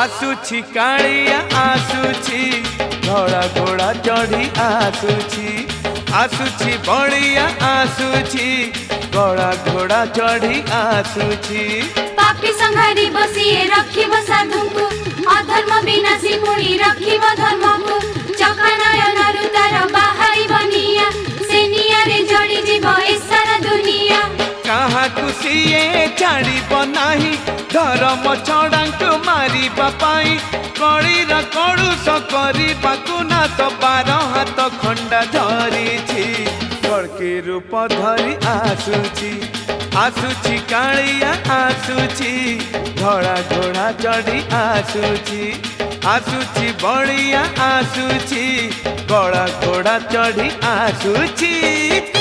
आसुछि कालिया आसुछि धड़ा घोड़ा चढ़ी आसुछि आसुछि बड़िया आसुछि गड़ा घोड़ा चढ़ी आसुछि पापी संहारी बसिए रखिब साधु को अधर्म विनाशी पुणी रखिब धर्म को चका नयन रुतार बाहाई बनिया से नियारे जड़ी जीव ए सारा दुनिया कहा कुसीए छाड़ब नाही धर्म छड़ाଙ୍କୁ मारिबा पाई कलीर कलुष करबाकू ना तो 12 हाथ खंडा धरिछि कड़की रूप धरी आसुछि आसुछि कालिया आसुछि धड़ा घोड़ा चढ़ी आसुछि आसुछि बड़िया आसुछि गड़ा घोड़ा चढ़ी आसुछि।